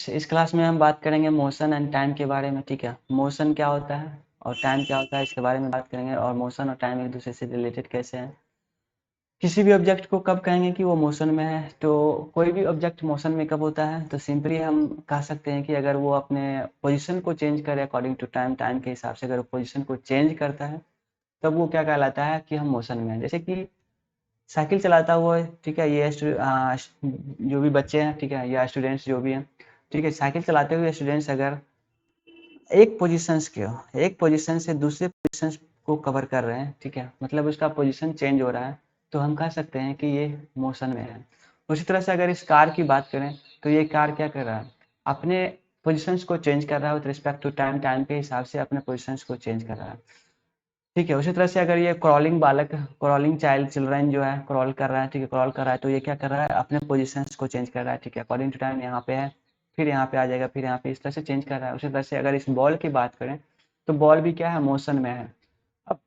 इस क्लास में हम बात करेंगे मोशन एंड टाइम के बारे में। ठीक है, मोशन क्या होता है और टाइम क्या होता है इसके बारे में बात करेंगे, और मोशन और टाइम एक दूसरे से रिलेटेड कैसे हैं। किसी भी ऑब्जेक्ट को कब कहेंगे कि वो मोशन में है, तो कोई भी ऑब्जेक्ट मोशन में कब होता है, तो सिंपली हम कह सकते हैं कि अगर वो अपने पोजीशन को चेंज करे अकॉर्डिंग टू टाइम, टाइम के हिसाब से अगर वो पोजीशन को चेंज करता है तब वो क्या कहलाता है कि हम मोशन में है। जैसे कि साइकिल चलाता हुआ है, ठीक है, ये जो भी बच्चे हैं, ठीक है, या स्टूडेंट्स जो भी हैं, ठीक है, साइकिल चलाते हुए स्टूडेंट्स अगर एक पोजीशन से दूसरे पोजीशन को कवर कर रहे हैं, ठीक है, मतलब उसका पोजीशन चेंज हो रहा है, तो हम कह सकते हैं कि ये मोशन में है। उसी तरह से अगर इस कार की बात करें तो ये कार क्या कर रहा है, अपने पोजीशंस को चेंज कर रहा है with respect to time, time के हिसाब से अपने पोजीशंस को चेंज कर रहा है। ठीक है, उसी तरह से अगर ये क्रॉलिंग चाइल्ड चिल्ड्रन जो है क्रॉल कर रहा है, ठीक है, क्रॉल कर रहा है, तो ये क्या कर रहा है, अपने पोजीशंस को चेंज कर रहा है, ठीक है, अकॉर्डिंग टू टाइम यहाँ पे है, फिर यहाँ पे आ जाएगा, फिर यहाँ पे, इस तरह से चेंज कर रहा है। उसी तरह से अगर इस बॉल की बात करें तो बॉल भी क्या है, मोशन में है। अब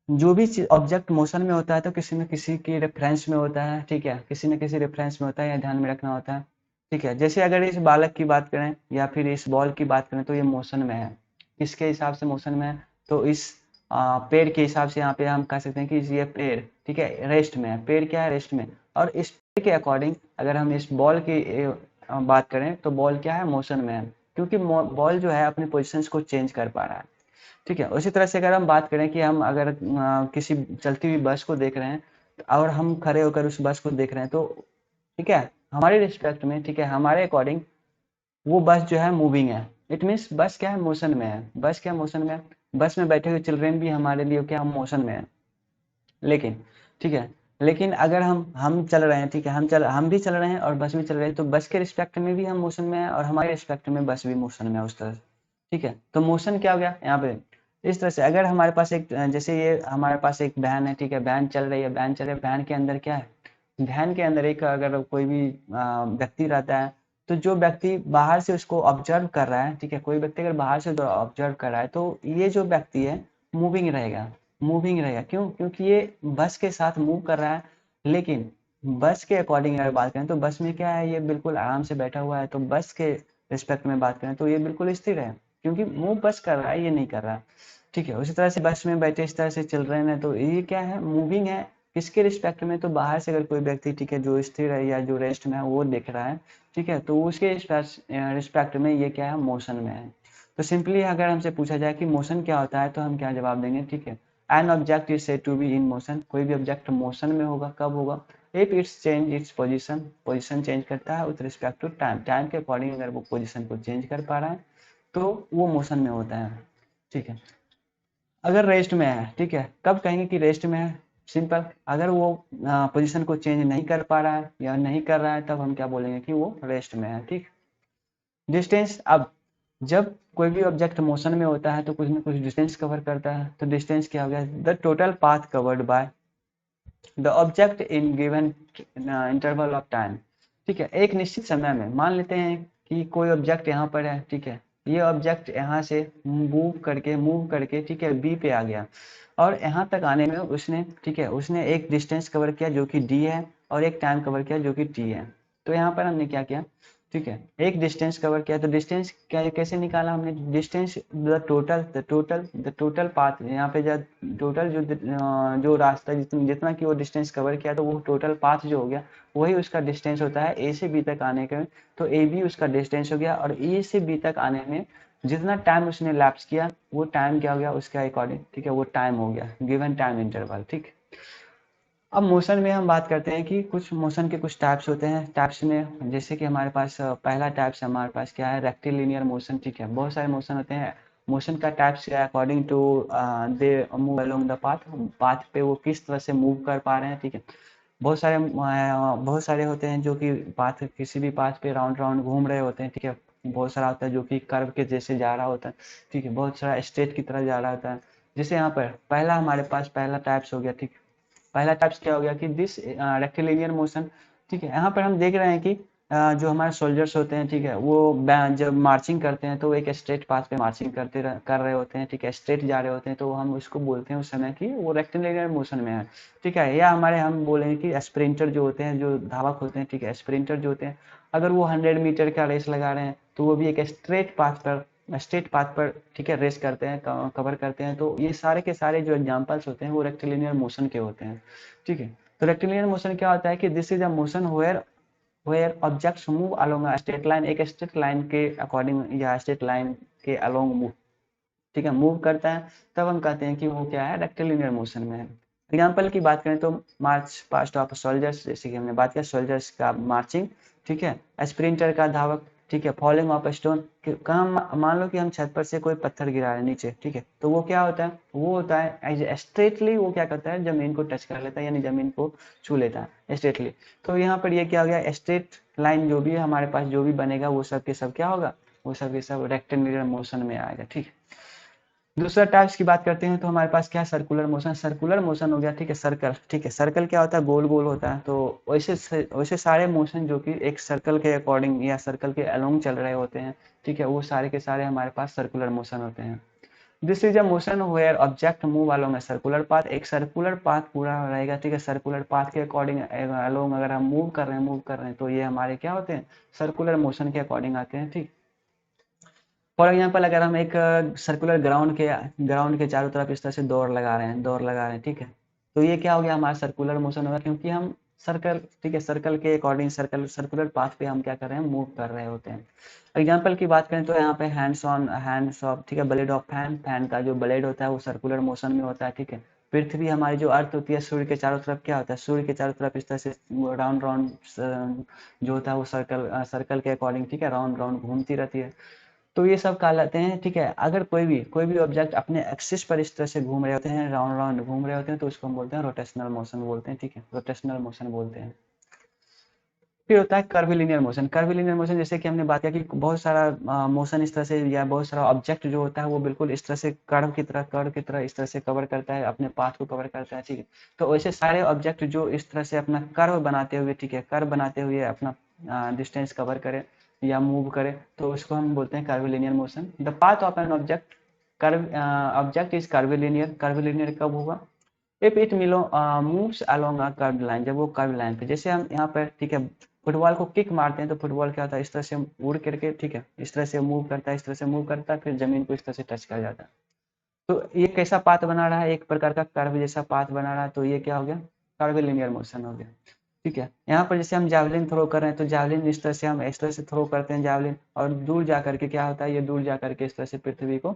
जो भी ऑब्जेक्ट मोशन में होता है तो किसी न किसी की रेफरेंस में होता है, ठीक है, किसी न किसी रेफरेंस में होता है, या ध्यान में रखना होता है। ठीक है, जैसे अगर इस बालक की बात करें या फिर इस बॉल की बात करें तो ये मोशन में है। किसके हिसाब से मोशन में है, तो इस पेड़ के हिसाब से यहाँ पे हम कह सकते हैं कि ये पेड़, ठीक है, रेस्ट में है, पेड़ क्या है, रेस्ट में। और इस पेड़ के अकॉर्डिंग अगर हम इस बॉल की बात करें तो बॉल क्या है, मोशन में है, क्योंकि बॉल जो है अपने पोजिशंस को चेंज कर पा रहा है। ठीक है, उसी तरह से अगर हम बात करें कि हम अगर किसी चलती हुई बस को देख रहे हैं और हम खड़े होकर उस बस को देख रहे हैं, तो ठीक है, हमारे रिस्पेक्ट में, ठीक है, हमारे अकॉर्डिंग वो बस जो है मूविंग है। इट मीन्स बस क्या है, मोशन में है। बस क्या मोशन में है, बस में बैठे हुए चिल्ड्रेन भी हमारे लिए क्या, मोशन में है। लेकिन ठीक है, लेकिन अगर हम चल रहे हैं, ठीक है, हम भी चल रहे हैं और बस भी चल रहे हैं, तो बस के रिस्पेक्ट में भी हम मोशन में है और हमारे रिस्पेक्ट में बस भी मोशन में है, उस तरह से। ठीक है, तो मोशन क्या हो गया यहाँ पे, इस तरह से अगर हमारे पास एक जैसे ये हमारे पास एक वैन है, ठीक है, वैन चल रही है, वैन चल रही है, वैन के अंदर क्या है, वैन के अंदर एक अगर कोई भी व्यक्ति रहता है, तो जो व्यक्ति बाहर से उसको ऑब्जर्व कर रहा है, ठीक है, कोई व्यक्ति अगर बाहर से ऑब्जर्व कर रहा है, तो ये जो व्यक्ति है मूविंग रहेगा, मूविंग रहेगा। क्यों, क्योंकि ये बस के साथ मूव कर रहा है। लेकिन बस के अकॉर्डिंग अगर बात करें तो बस में क्या है, ये बिल्कुल आराम से बैठा हुआ है, तो बस के रिस्पेक्ट में बात करें तो ये बिल्कुल स्थिर है, क्योंकि मूव बस कर रहा है, ये नहीं कर रहा। ठीक है, उसी तरह से बस में बैठे इस तरह से चल रहे हैं, तो ये क्या है, मूविंग है। किसके रिस्पेक्ट में, तो बाहर से अगर कोई व्यक्ति, ठीक है, जो स्थिर है या जो रेस्ट में है वो देख रहा है, ठीक है, तो उसके रिस्पेक्ट में ये क्या है, मोशन में है। तो सिंपली अगर हमसे पूछा जाए कि मोशन क्या होता है तो हम क्या जवाब देंगे, ठीक है, an object is said to be in motion. कोई भी ऑब्जेक्ट मोशन में होगा, कब होगा, if it's change its position, position change करता है with respect to time, time के अकॉर्डिंग अगर वो पोजीशन को चेंज कर पा रहा है तो वो मोशन में होता है। ठीक है, अगर रेस्ट में है, ठीक है, कब कहेंगे कि रेस्ट में है, सिंपल, अगर वो पोजीशन को चेंज नहीं कर पा रहा है या नहीं कर रहा है तब हम क्या बोलेंगे कि वो रेस्ट में है। ठीक, डिस्टेंस, अब जब कोई भी ऑब्जेक्ट मोशन में होता है तो कुछ ना कुछ डिस्टेंस कवर करता है, तो डिस्टेंस क्या हो गया, the total path covered by the object in given interval of time. ठीक है, एक निश्चित समय में, मान लेते हैं कि कोई ऑब्जेक्ट यहाँ पर है, ठीक है, ये ऑब्जेक्ट यहाँ से मूव करके ठीक है बी पे आ गया, और यहाँ तक आने में उसने, ठीक है, उसने एक डिस्टेंस कवर किया जो कि डी है, और एक टाइम कवर किया जो कि टी है। तो यहाँ पर हमने क्या किया, ठीक है, एक डिस्टेंस कवर किया, तो डिस्टेंस क्या कैसे निकाला हमने, डिस्टेंस द टोटल पाथ, यहाँ पे जब टोटल जो रास्ता जितना कि वो डिस्टेंस कवर किया, तो वो टोटल पाथ जो हो गया वही उसका डिस्टेंस होता है ए से बी तक आने का। तो ए बी उसका डिस्टेंस हो गया, और ए से बी तक आने में जितना टाइम उसने लैप्स किया वो टाइम क्या हो गया उसके अकॉर्डिंग, ठीक है, वो टाइम हो गया, गिवन टाइम इंटरवल। ठीक, अब मोशन में हम बात करते हैं कि कुछ मोशन के कुछ टाइप्स होते हैं। टाइप्स में जैसे कि हमारे पास पहला टाइप्स हमारे पास क्या है, रेक्टिलिनियर मोशन। ठीक है, बहुत सारे मोशन होते हैं। मोशन का टाइप्स क्या है, according to they move along the path, path पे वो किस तरह से मूव कर पा रहे हैं। ठीक है, बहुत सारे होते हैं जो कि पाथ, किसी भी पाथ पे राउंड राउंड घूम रहे होते हैं। ठीक है, बहुत सारा होता है जो कि कर्व के जैसे जा रहा होता है। ठीक है, बहुत सारा स्ट्रेट की तरह जा रहा होता है। जैसे यहाँ पर पहला हमारे पास पहला टाइप्स हो गया। ठीक, पहला टाइप्स क्या हो गया कि दिस रेक्टिलिनियर मोशन। ठीक है, यहाँ पर हम देख रहे हैं कि जो हमारे सोल्जर्स होते हैं, ठीक है, वो जब मार्चिंग करते हैं तो एक स्ट्रेट पाथ पे मार्चिंग कर रहे होते हैं। ठीक है, स्ट्रेट जा रहे होते हैं, तो हम उसको बोलते हैं उस समय कि वो रेक्टिलिनियर मोशन में है। ठीक है, या हमारे हम बोलेंगे कि स्प्रिंटर जो होते हैं, जो धावक होते हैं, ठीक है, स्प्रिंटर जो होते हैं अगर वो 100 मीटर का रेस लगा रहे हैं तो वो भी एक स्ट्रेट पाथ पर ठीक है रेस करते हैं, कवर करते हैं। तो ये सारे के सारे जो एग्जांपल्स होते हैं वो रेक्टिलिनियर मोशन के होते हैं, ठीक है। तो रेक्टिलिनियर मोशन क्या होता है कि this is a motion where objects move along a straight line, एक स्ट्रेट लाइन के अकॉर्डिंग या स्ट्रेट लाइन के अलोंग मूव, ठीक है, मूव करता है, तब हम कहते हैं कि वो क्या है, रेक्टिलिनियर मोशन में है। एग्जाम्पल की बात करें तो मार्च पास्ट ऑफ सोल्जर्स, जैसे कि हमने बात किया सोल्जर्स का मार्चिंग, ठीक है, स्प्रिंटर का धावक, ठीक है, फॉलिंग ऑफ स्टोन, कहाँ मान लो कि हम छत पर से कोई पत्थर गिरा रहे हैं नीचे, ठीक है, तो वो क्या होता है, वो होता है एज स्ट्रेटली, वो क्या करता है, जमीन को टच कर लेता है, यानी जमीन को छू लेता है स्ट्रेटली। तो यहाँ पर ये क्या हो गया, स्ट्रेट लाइन जो भी हमारे पास जो भी बनेगा वो सब के सब क्या होगा, वो सब के सब रेक्टेंगुलर मोशन में आएगा, ठीक है। दूसरा टाइप्स की बात करते हैं तो हमारे पास क्या है, सर्कुलर मोशन हो गया, ठीक है, सर्कल, ठीक है, सर्कल क्या होता है, गोल गोल होता है। तो वैसे सारे मोशन जो कि एक सर्कल के अकॉर्डिंग या सर्कल के अलोंग चल रहे होते हैं, ठीक है, वो सारे के सारे हमारे पास सर्कुलर मोशन होते हैं। This is a motion where object move along a circular path, एक सर्कुलर पाथ पूरा रहेगा, ठीक है, सर्कुलर पाथ के अकॉर्डिंग अलोंग अगर हम मूव कर रहे हैं तो ये हमारे क्या होते हैं, सर्कुलर मोशन के अकॉर्डिंग आते हैं, ठीक। फॉर एग्जाम्पल अगर हम एक सर्कुलर ग्राउंड के चारों तरफ इस तरह से दौड़ लगा रहे हैं, ठीक है, तो ये क्या हो गया, हमारा सर्कुलर मोशन होगा, क्योंकि हम सर्कल, ठीक है, सर्कल के अकॉर्डिंग सर्कुलर पाथ पे हम क्या कर रहे हैं, मूव कर रहे होते हैं। एग्जाम्पल की बात करें तो यहाँ पे हैंड्स ऑफ, ठीक है, ब्लेड ऑफ फैन का जो ब्लेड होता है वो सर्कुलर मोशन में होता है, ठीक है। पृथ्वी हमारी जो अर्थ होती है, सूर्य के चारों तरफ क्या होता है, सूर्य के चारों तरफ इस तरह से राउंड राउंड जो होता है वो सर्कल के अकॉर्डिंग, ठीक है, राउंड राउंड घूमती रहती है। तो ये सब कहलाते हैं, ठीक है, अगर कोई भी ऑब्जेक्ट अपने एक्सिस पर इस तरह से घूम रहे होते हैं, राउंड राउंड घूम रहे होते हैं, तो उसको हम बोलते हैं रोटेशनल मोशन बोलते हैं, ठीक है, रोटेशनल मोशन बोलते हैं। फिर होता है कर्विलिनियर मोशन। कर्विलिनियर मोशन जैसे कि हमने बात किया कि बहुत सारा मोशन इस तरह से या बहुत सारा ऑब्जेक्ट जो होता है वो बिल्कुल इस तरह से कर्व की तरह इस तरह से कवर करता है, अपने पाथ को कवर करता है, ठीक है। तो वैसे सारे ऑब्जेक्ट जो इस तरह से अपना कर्व बनाते हुए, ठीक है, कर्व बनाते हुए अपना डिस्टेंस कवर करे या मूव करे, तो उसको हम बोलते हैं curvilinear motion. The path of N object is curvilinear. Curvilinear कब होगा, if it moves along a curved line, जब वो कर्व लाइन पे, जैसे हम यहाँ पर, ठीक है, फुटबॉल को किक मारते हैं तो फुटबॉल क्या होता है, इस तरह से उड़ करके, ठीक है, इस तरह से मूव करता है, इस तरह से मूव करता है, फिर जमीन को इस तरह से टच कर जाता है। तो ये कैसा पाथ बना रहा है, एक प्रकार का कर्व जैसा पाथ बना रहा है, तो ये क्या हो गया, कर्विलिनियर मोशन हो गया, ठीक है। यहाँ पर जैसे हम जावलिन थ्रो कर रहे हैं तो जावलिन इस तरह से हम इस तरह से थ्रो करते हैं जावलिन, और दूर जा करके क्या होता है, ये दूर जा करके इस तरह से पृथ्वी को,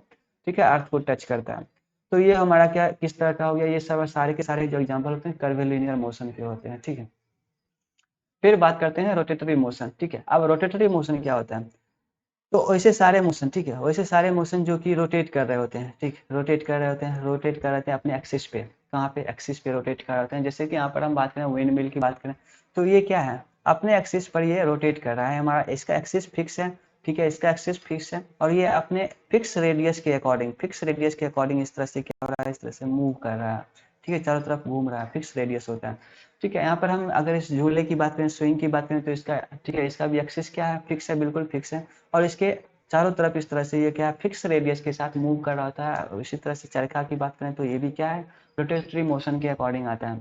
ठीक है, अर्थ को टच करता है। तो ये हमारा क्या किस तरह का हो गया, ये सब सारे के सारे जो एग्जाम्पल होते हैं कर्विलिनियर मोशन के होते हैं, ठीक है। फिर बात करते हैं रोटेटरी मोशन, ठीक है। अब रोटेटरी मोशन क्या होता है, तो वैसे सारे मोशन, ठीक है, वैसे सारे मोशन जो कि रोटेट कर रहे होते हैं, ठीक, रोटेट कर रहे होते हैं अपने एक्सिस पे, कहाँ पे, एक्सिस पे रोटेट कर रहे होते हैं। जैसे कि यहाँ पर हम बात करें विंड मिल की बात करें तो ये क्या है, अपने एक्सिस पर ये रोटेट कर रहा है, हमारा इसका एक्सिस फिक्स है, ठीक है, इसका एक्सिस फिक्स है, और ये अपने फिक्स रेडियस के अकॉर्डिंग इस तरह से क्या हो रहा है, इस तरह से मूव कर रहा है, ठीक है, चारों तरफ घूम रहा है, फिक्स रेडियस होता है, ठीक है। यहाँ पर हम अगर इस झूले की बात करें, स्विंग की बात करें, तो इसका, ठीक है, इसका भी एक्सिस क्या है, फिक्स है, बिल्कुल फिक्स है, और इसके चारों तरफ इस तरह से ये क्या है, फिक्स रेडियस के साथ मूव कर रहा होता है। इसी तरह से चरखा की बात करें तो ये भी क्या है, रोटेटरी मोशन के अकॉर्डिंग आता है,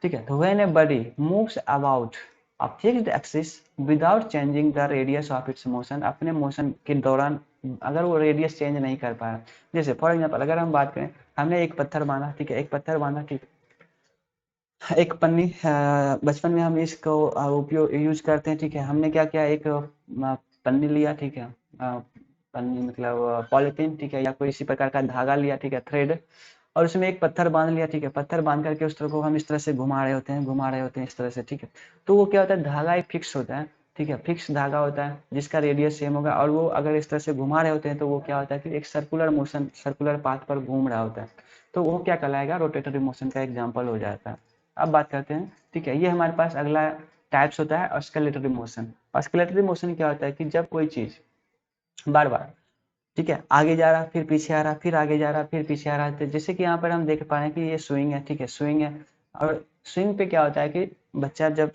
ठीक है। तो when a body moves about a fixed axis without changing the radius of its motion, अपने मोशन के दौरान अगर वो रेडियस चेंज नहीं कर पा रहा, जैसे फॉर एग्जाम्पल अगर हम बात करें, हमने एक पत्थर बांधा, ठीक है, एक पत्थर बांधा, ठीक, एक पन्नी, बचपन में हम इसको उपयोग यूज करते हैं, ठीक है, हमने क्या किया, एक पन्नी लिया, ठीक है, पन्नी मतलब पॉलिथीन, ठीक है, या कोई इसी प्रकार का धागा लिया, ठीक है, थ्रेड, और उसमें एक पत्थर बांध लिया, ठीक है, पत्थर बांध करके उस तरह को हम इस तरह से घुमा रहे होते हैं इस तरह से, ठीक है। तो वो क्या होता है, धागा एक फिक्स होता है, ठीक है, फिक्स धागा होता है जिसका रेडियस सेम होगा, और वो अगर इस तरह से घुमा रहे होते हैं तो वो क्या होता है कि एक सर्कुलर पाथ पर घूम रहा होता है, तो वो क्या कहलाएगा, रोटेटरी मोशन का एग्जाम्पल हो जाता है। अब बात करते हैं, ठीक है, ये हमारे पास अगला टाइप्स होता है ऑस्किलेटरी मोशन। ऑस्किलेटरी मोशन क्या होता है कि जब कोई चीज बार बार, ठीक है, आगे जा रहा, फिर पीछे आ रहा, फिर आगे जा रहा, फिर पीछे आ रहा, तो जैसे कि यहाँ पर हम देख पा रहे हैं कि ये स्विंग है, ठीक है, स्विंग है, और स्विंग पे क्या होता है कि बच्चा जब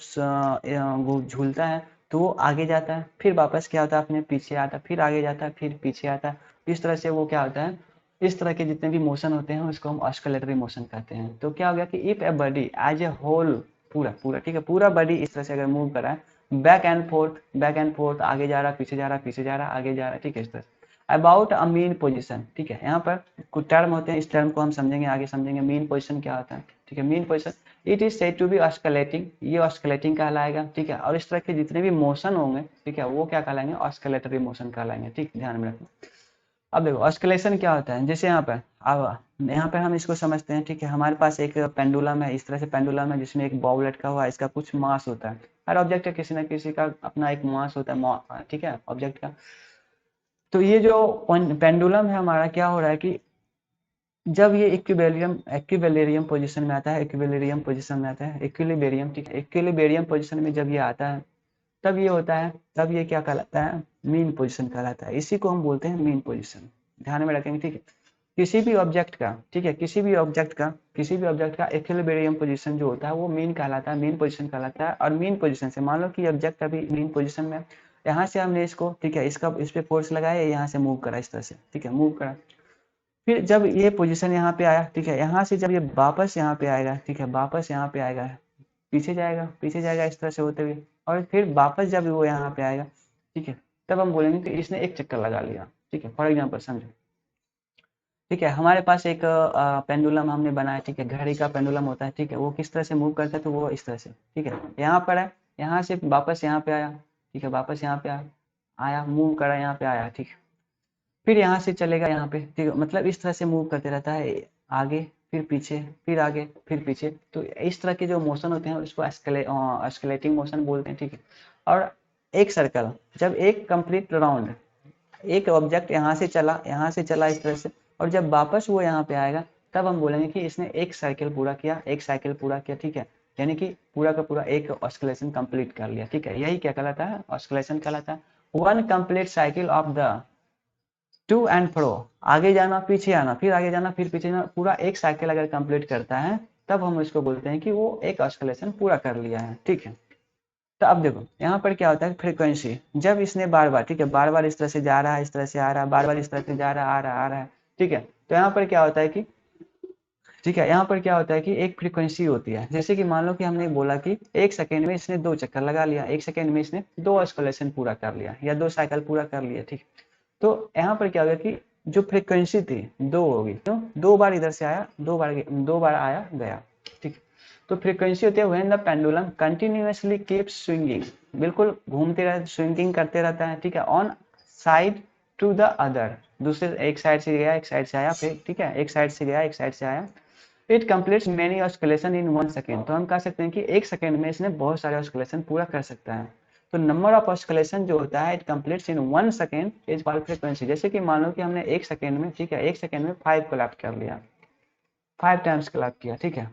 वो झूलता है तो वो आगे जाता है, फिर वापस क्या होता है, अपने पीछे आता है, फिर आगे जाता है, फिर पीछे आता है, इस तरह से वो क्या होता है, इस तरह के जितने भी मोशन होते हैं उसको हम ऑस्किलेटरी मोशन कहते हैं। तो क्या हो गया कि if a body as a whole, पूरा पूरा, ठीक है, पूरा बॉडी इस तरह से अगर मूव कर रहा है बैक एंड फोर्थ, आगे जा रहा, पीछे जा रहा, पीछे जा रहा, आगे जा रहा, ठीक है, इस तरह। अबाउट अ मीन पोजीशन, ठीक है, यहाँ पर कुछ टर्म होते हैं, इस टर्म को हम समझेंगे, आगे समझेंगे। मीन पोजीशन क्या होता है, ठीक है, mean position, it is said to be oscillating, ये ऑस्कुलेटिंग कहलाएगा, ठीक है, और इस तरह के जितने भी मोशन होंगे, ठीक है, वो क्या कहलाएंगे, ऑस्कुलेटरी मोशन कहलाएंगे, ठीक, ध्यान में रखना। अब देखो ऑस्कुलेशन क्या होता है, जैसे यहाँ पर अब यहाँ पर हम इसको समझते हैं, ठीक है, हमारे पास एक पेंडुलम है, इस तरह से पेंडुलम है जिसमें एक बॉल लटका हुआ है, इसका कुछ मास होता है, हर ऑब्जेक्ट का किसी ना किसी का अपना एक मास होता है, ठीक है, ऑब्जेक्ट का। तो ये जो पेंडुलम है हमारा, क्या हो रहा है कि जब ये इक्विलिब्रियम पोजीशन में आता है, इक्विलिब्रियम पोजीशन में आता है, इक्विलिब्रियम, ठीक है, इक्विलिब्रियम पोजीशन में जब ये आता है, तब ये होता है, तब ये क्या कहलाता है, मीन पोजीशन कहलाता है, इसी को हम बोलते हैं मीन पोजीशन, ध्यान में रखेंगे, ठीक है। किसी भी ऑब्जेक्ट का, ठीक है, किसी भी ऑब्जेक्ट का इक्विलिब्रियम पोजीशन जो होता है वो मीन कहलाता है, मीन पोजीशन कहलाता है। और मीन पोजीशन से मान लो कि ऑब्जेक्ट अभी मीन पोजीशन में, यहाँ से हमने इसको, ठीक है, इसका इस पे फोर्स लगाया, यहाँ से मूव करा इस तरह से, ठीक है, मूव करा, फिर जब ये पोजीशन यहाँ पे आया, ठीक है, यहाँ से जब ये वापस यहाँ पे आएगा, ठीक है, वापस यहाँ पे आएगा, पीछे जाएगा इस तरह से होते हुए, और फिर वापस जब वो यहाँ पे आएगा, ठीक है, तब हम बोलेंगे कि इसने एक चक्कर लगा लिया, ठीक है। फॉर एग्जाम्पल समझो, ठीक है, हमारे पास एक पेंडुलम हमने बनाया, ठीक है, घड़ी का पेंडुलम होता है, ठीक है, वो किस तरह से मूव करता है, तो वो इस तरह से, ठीक है, यहाँ पर है, यहाँ से वापस यहाँ पे आया, ठीक है, वापस यहाँ पे आया, मूव करा, यहाँ पे आया, ठीक है, फिर यहाँ से चलेगा यहाँ पे, ठीक है, मतलब इस तरह से मूव करते रहता है, आगे फिर पीछे, फिर आगे फिर पीछे, तो इस तरह के जो मोशन होते हैं उसको एस्केलेटिंग मोशन बोलते हैं, ठीक है। और एक सर्कल, जब एक कंप्लीट राउंड, एक ऑब्जेक्ट यहाँ से चला इस तरह से, और जब वापस वो यहाँ पे आएगा, तब हम बोलेंगे कि इसने एक साइकिल पूरा किया, ठीक है, यानी कि पूरा का पूरा एक ऑस्कुलेशन कंप्लीट कर लिया, ठीक है, यही क्या कहलाता है, ऑस्कुलेशन कहलाता है। One complete cycle of the two and fro, आगे जाना पीछे आना, फिर आगे जाना फिर पीछे जाना, पूरा एक साइकिल अगर कंप्लीट करता है, तब हम इसको बोलते हैं कि वो एक ऑस्कुलेशन पूरा कर लिया है, ठीक है। तो अब देखो यहाँ पर क्या होता है, फ्रीक्वेंसी, जब इसने बार बार, ठीक है, बार बार इस तरह से जा रहा है, इस तरह से आ रहा है, बार बार इस तरह से जा रहा है, आ रहा है, ठीक है, तो यहाँ पर क्या होता है कि, ठीक है, यहाँ पर क्या होता है कि एक फ्रीक्वेंसी होती है, जैसे कि मान लो कि हमने बोला कि एक सेकेंड में इसने 2 चक्कर लगा लिया, एक सेकेंड में इसने 2 ऑस्कुलेशन पूरा कर लिया, या 2 साइकिल पूरा कर लिया, ठीक। तो यहाँ पर क्या होगा कि जो फ्रीक्वेंसी थी 2 होगी, क्यों, 2 बार इधर से आया, 2 बार आया गया, ठीक। तो फ्रीक्वेंसी होती है when the pendulum continuously keeps swinging, बिल्कुल घूमते रहता, स्विंगिंग करते रहता है, ठीक है, on side to the other, दूसरे एक साइड से गया, एक साइड से आया, फिर ठीक है, एक साइड से गया, एक साइड से आया, it completes many oscillation in 1 second, तो हम कह सकते हैं कि एक सेकेंड में इसने बहुत सारे ऑस्कुलेशन पूरा कर सकता है। तो नंबर ऑफ ऑस्कुलेशन जो होता है, it completes in 1 second is called frequency. जैसे कि मान लो कि हमने एक सेकेंड में, ठीक है, एक सेकेंड में 5 क्लैप कर लिया, 5 टाइम्स क्लैप किया, ठीक है,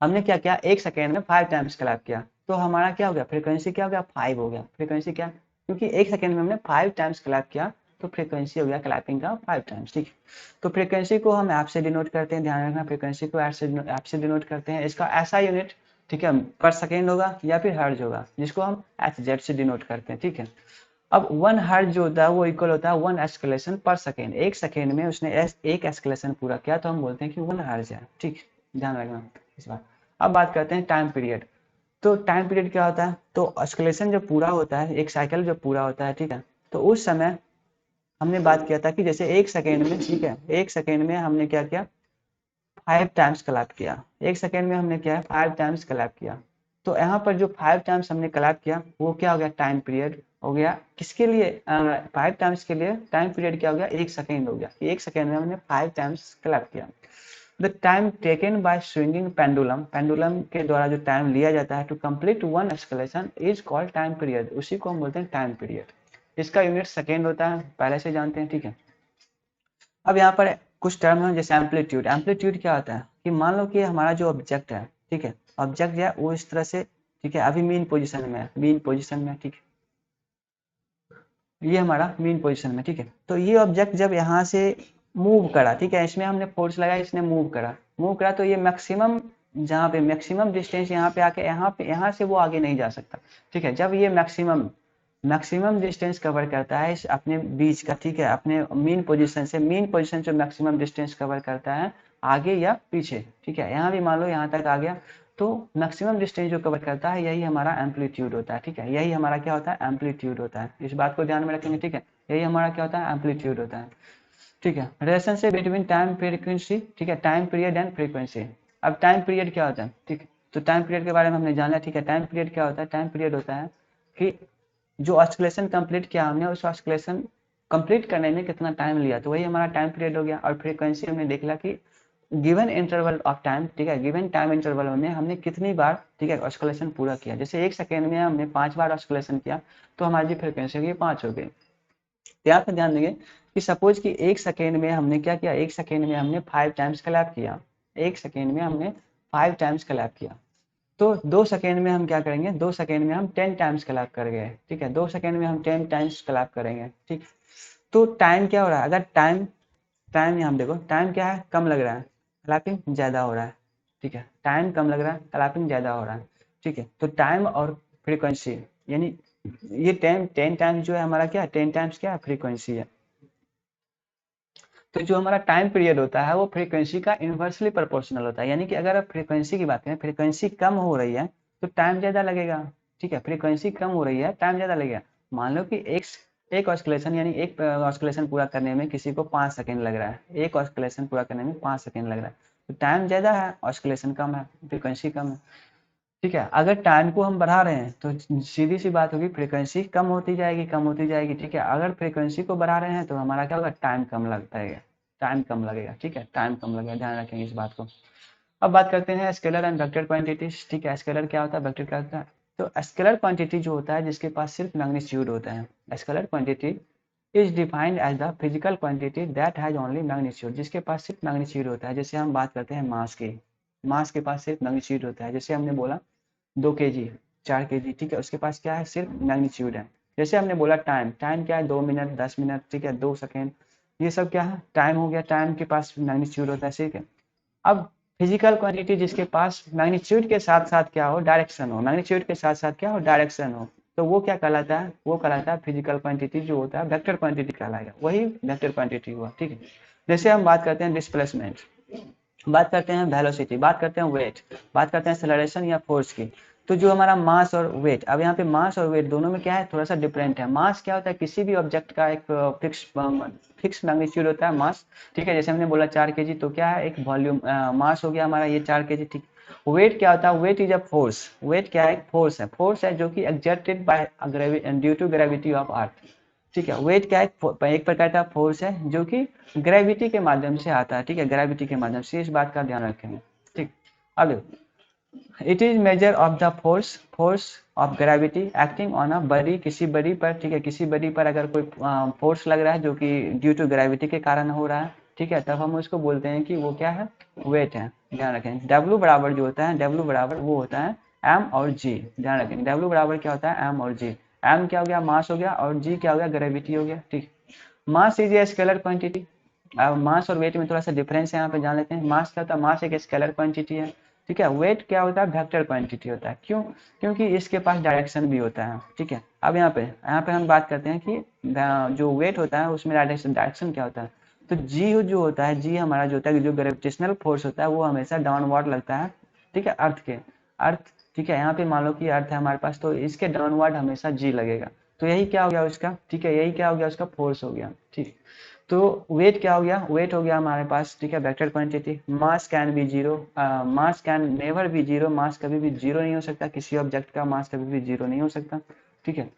हमने क्या किया, एक सेकेंड में 5 टाइम्स क्लैप किया, तो हमारा क्या हो गया, फ्रीक्वेंसी क्या हो गया, 5 हो गया, फ्रीक्वेंसी क्या, क्योंकि एक सेकेंड में हमने 5 टाइम्स क्लैप किया, तो फ्रीक्वेंसी हो गया क्लैपिंग का 5 टाइम्स, ठीक है। तो फ्रीक्वेंसी को हम ऐप से डिनोट करते हैं, ध्यान रखना, फ्रीक्वेंसी को ऐप से डिनोट करते हैं, इसका ऐसा यूनिट, ठीक है, पर सेकेंड होगा या फिर हर्ज होगा, जिसको हम एच से डिनोट करते हैं, ठीक है। अब 1 हर्ज जो होता है वो इक्वल होता है 1 एस्केलेशन पर सेकेंड, एक सेकेंड में उसने एक एस्केलेशन पूरा किया, तो हम बोलते हैं कि 1 हर्ज है, ठीक, ध्यान रखना इस बात। अब बात करते हैं टाइम पीरियड। तो टाइम पीरियड क्या होता है, तो ऑस्कुलेशन जब पूरा होता है, एक साइकिल जब पूरा होता है, ठीक है, तो उस समय हमने बात किया था कि जैसे एक सेकेंड में, ठीक है, एक सेकेंड में हमने क्या किया, 5 टाइम्स क्लैप किया, एक सेकेंड में हमने क्या है, 5 टाइम्स क्लैप किया, तो यहाँ पर जो 5 टाइम्स हमने क्लैप किया वो क्या हो गया, टाइम पीरियड हो गया, किसके लिए, 5 टाइम्स के लिए टाइम पीरियड क्या हो गया, एक सेकेंड हो गया, एक सेकेंड में हमने 5 टाइम्स क्लैप किया। The time taken by swinging pendulum, pendulum के द्वारा जो टाइम लिया जाता है to complete 1 oscillation is called time period, उसी को हम बोलते हैं टाइम पीरियड, इसका यूनिट सेकेंड होता है, पहले से जानते हैं, ठीक है। अब यहाँ पर कुछ टर्म है जैसे एम्पलीट्यूड, एम्पलीट्यूड क्या होता है कि मान लो कि हमारा जो ऑब्जेक्ट है, ठीक है, ऑब्जेक्ट जो है वो इस तरह से, ठीक है, अभी मीन पोजीशन में है, मीन पोजीशन में, ठीक है, ये हमारा मीन पोजीशन में, ठीक है, तो ये ऑब्जेक्ट जब यहाँ से मूव करा, ठीक है, इसमें हमने फोर्स लगाया, इसने मूव करा, तो ये मैक्सिमम, जहाँ पे मैक्सिमम डिस्टेंस यहाँ पे आके यहाँ से वो आगे नहीं जा सकता, ठीक है, जब ये मैक्सिमम डिस्टेंस कवर करता है इस अपने बीच का, ठीक है, अपने मीन पोजीशन से, मीन पोजीशन से मैक्सिमम डिस्टेंस कवर करता है आगे या पीछे, ठीक है, यहाँ भी मान लो यहाँ तक आ गया, तो मैक्सिमम डिस्टेंस जो कवर करता है यही हमारा एम्पलीट्यूड होता है, ठीक है, यही हमारा क्या होता है, एम्पलीट्यूड होता है। इस बात को ध्यान में रखेंगे, ठीक है, यही हमारा क्या होता है, एम्पलीट्यूड होता है, ठीक है। रिलेशनशिप बिटवीन टाइम फ्रीक्वेंसी, ठीक है, टाइम पीरियड एंड फ्रीक्वेंसी। अब टाइम पीरियड क्या होता है, ठीक है, तो टाइम पीरियड के बारे में हमने जाना, ठीक है। टाइम पीरियड क्या होता है, टाइम पीरियड होता है कि जो ऑस्किलेशन कंप्लीट किया हमने, उस ऑस्किलेशन कंप्लीट करने में कितना टाइम लिया, तो वही हमारा टाइम पीरियड हो गया। और फ्रीक्वेंसी हमने देखला कि गिवन इंटरवल ऑफ टाइम, ठीक है, गिवन टाइम इंटरवल में हमने कितनी बार, ठीक है, ऑस्किलेशन पूरा किया। जैसे 1 सेकेंड में हमने 5 बार ऑस्किलेशन किया, तो हमारी फ्रीक्वेंसी होगी 5 हो गई। यहाँ पे ध्यान देंगे कि सपोज कि 1 सेकेंड में हमने क्या किया, 1 सेकेंड में हमने 5 टाइम्स क्लैप किया, 1 सेकेंड में हमने 5 टाइम्स क्लैप किया, तो 2 सेकेंड में हम क्या करेंगे, 2 सेकेंड में हम 10 टाइम्स क्लैप करेंगे, ठीक है, 2 सेकेंड में हम 10 टाइम्स क्लैप करेंगे, ठीक। तो टाइम क्या हो रहा है, अगर टाइम टाइम यहाँ देखो, टाइम क्या है, कम लग रहा है, क्लैपिंग ज़्यादा हो रहा है, ठीक है, टाइम कम लग रहा है, क्लैपिंग ज़्यादा हो रहा है, ठीक है। तो टाइम और फ्रीक्वेंसी, यानी ये 10 टाइम्स जो है हमारा क्या है, 10 टाइम्स क्या है, फ्रीक्वेंसी है। तो जो हमारा टाइम पीरियड होता है वो फ्रीक्वेंसी का इन्वर्सली प्रोपोर्शनल होता है, यानी कि अगर आप फ्रीक्वेंसी की बात करें, फ्रीक्वेंसी कम हो रही है तो टाइम ज़्यादा लगेगा, ठीक है, फ्रीक्वेंसी कम हो रही है टाइम ज़्यादा लगेगा। मान लो कि एक ऑस्किलेशन, यानी एक ऑस्किलेशन पूरा करने में किसी को 5 सेकेंड लग रहा है, एक ऑस्किलेशन पूरा करने में 5 सेकेंड लग रहा है, तो टाइम ज़्यादा है, ऑस्किलेशन कम है, फ्रीक्वेंसी कम है, ठीक है। अगर टाइम को हम बढ़ा रहे हैं तो सीधी सी बात होगी, फ्रीक्वेंसी कम होती जाएगी, कम होती जाएगी, ठीक है। अगर फ्रीक्वेंसी को बढ़ा रहे हैं तो हमारा क्या होगा, टाइम कम लगता है, टाइम कम लगेगा, ठीक है, टाइम कम लगेगा, ध्यान रखेंगे इस बात को। अब बात करते हैं स्केलर एंड वेक्टर क्वांटिटीज, ठीक है। स्केलर क्या होता है, वेक्टर क्या होता है। तो स्केलर क्वांटिटी जो होता है जिसके पास सिर्फ मैग्नीट्यूड होता है, scalar quantity is defined as the physical quantity that has only magnitude, जिसके पास सिर्फ मैग्नीट्यूड होता है। जैसे हम बात करते हैं मास की, मास के पास सिर्फ मैग्नीट्यूड होता है, जैसे हमने बोला 2 kg, 4 kg, ठीक है, उसके पास क्या है, सिर्फ मैग्नीट्यूड है। जैसे हमने बोला टाइम, टाइम क्या है, 2 मिनट, 10 मिनट, ठीक है, 2 सेकेंड, ये सब क्या है, टाइम हो गया, टाइम के पास मैग्नीट्यूड होता है, ठीक है। अब फिजिकल क्वांटिटी जिसके पास मैग्नीट्यूड के साथ साथ क्या हो, डायरेक्शन हो, मैग्नीट्यूड के साथ साथ क्या हो, डायरेक्शन हो, तो वो क्या कहलाता है, वो कहलाता है फिजिकल क्वांटिटी, जो होता है वेक्टर क्वांटिटी कहलाएगा, वही वेक्टर क्वांटिटी हुआ, ठीक है। जैसे हम बात करते हैं डिस्प्लेसमेंट, बात करते हैं वेलोसिटी, बात करते हैं वेट, बात करते हैं एक्सेलरेशन या फोर्स की, तो जो हमारा मास और वेट, अब यहाँ पे मास और वेट दोनों में क्या है, थोड़ा सा डिफरेंट है। मास क्या होता है, किसी भी ऑब्जेक्ट का एक फिक्स मैग्नीट्यूड होता है मास, ठीक है। जैसे हमने बोला 4 kg, तो क्या है, एक वॉल्यूम मास हो गया हमारा ये 4 kg, ठीक। वेट क्या होता है, weight is a force, weight क्या है, फोर्स है, फोर्स है जो कि exerted by due to gravity of earth, ठीक है। वेट क्या है, एक प्रकार का फोर्स है जो कि ग्रेविटी के माध्यम से आता है, ठीक है, ग्रेविटी के माध्यम से, इस बात का ध्यान रखेंगे, ठीक। अब it is measure of the force, force of gravity acting on a body, किसी बॉडी पर, ठीक है, किसी बॉडी पर अगर कोई फोर्स लग रहा है जो कि ड्यू टू ग्रेविटी के कारण हो रहा है, ठीक है, तब हम उसको बोलते हैं कि वो क्या है, वेट है, ध्यान रखें। डब्ल्यू बराबर जो होता है, डब्ल्यू बराबर वो होता है एम और जी, ध्यान रखें, डब्ल्यू बराबर क्या होता है, एम और जी। एम क्या हो गया, मास हो गया, और जी क्या हो गया, ग्रेविटी हो गया, ठीक। Mass is a scalar quantity. अब मास और वेट में थोड़ा सा डिफरेंस है, यहाँ पे जान लेते हैं। मास क्या होता है, मास एक स्केलर क्वांटिटी है, ठीक है। वेट क्या होता है, वेक्टर क्वांटिटी होता है, क्यों, क्योंकि इसके पास डायरेक्शन भी होता है, ठीक है। अब यहाँ पे हम बात करते हैं कि जो वेट होता है उसमें डायरेक्शन क्या होता है, तो जी जो होता है, जी हमारा जो होता है, जो ग्रेविटेशनल फोर्स होता है वो हमेशा डाउनवर्ड लगता है, ठीक है, अर्थ के, अर्थ, ठीक है। यहाँ पे मान लो कि अर्थ है हमारे पास, तो इसके डाउनवर्ड हमेशा जी लगेगा, तो यही क्या हो गया उसका, ठीक है, यही क्या हो गया उसका, फोर्स हो गया, ठीक। तो वेट क्या हो गया, वेट हो गया हमारे पास, ठीक है, vector quantity. Mass can be zero, mass can never be zero, mass कभी भी जीरो नहीं हो सकता, किसी ऑब्जेक्ट का मास कभी भी जीरो नहीं हो सकता, ठीक है।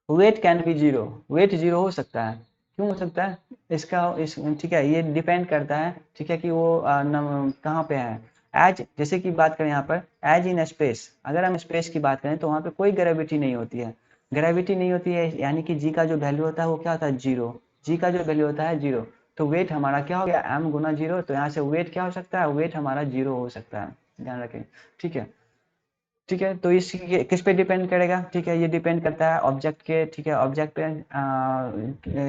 Weight can be zero, weight zero हो सकता है, क्यों हो सकता है, इसका इस ठीक है, ये डिपेंड करता है, ठीक है, कि वो कहाँ पे है। एज जैसे कि बात करें यहाँ पर, एज इन स्पेस, अगर हम स्पेस की बात करें तो वहाँ पे कोई ग्रेविटी नहीं होती है, ग्रेविटी नहीं होती है, यानी कि जी का जो वैल्यू होता है वो क्या होता है, जीरो, जी का जो वैल्यू होता है जीरो। तो वेट हमारा क्या हो गया, एम गुना जीरो, तो यहाँ से वेट क्या हो सकता है, वेट हमारा जीरो हो सकता है, ध्यान रखें, ठीक है। ठीक है, तो इस किस पे डिपेंड करेगा, ठीक है, ये डिपेंड करता है ऑब्जेक्ट के, ठीक है, ऑब्जेक्ट पे,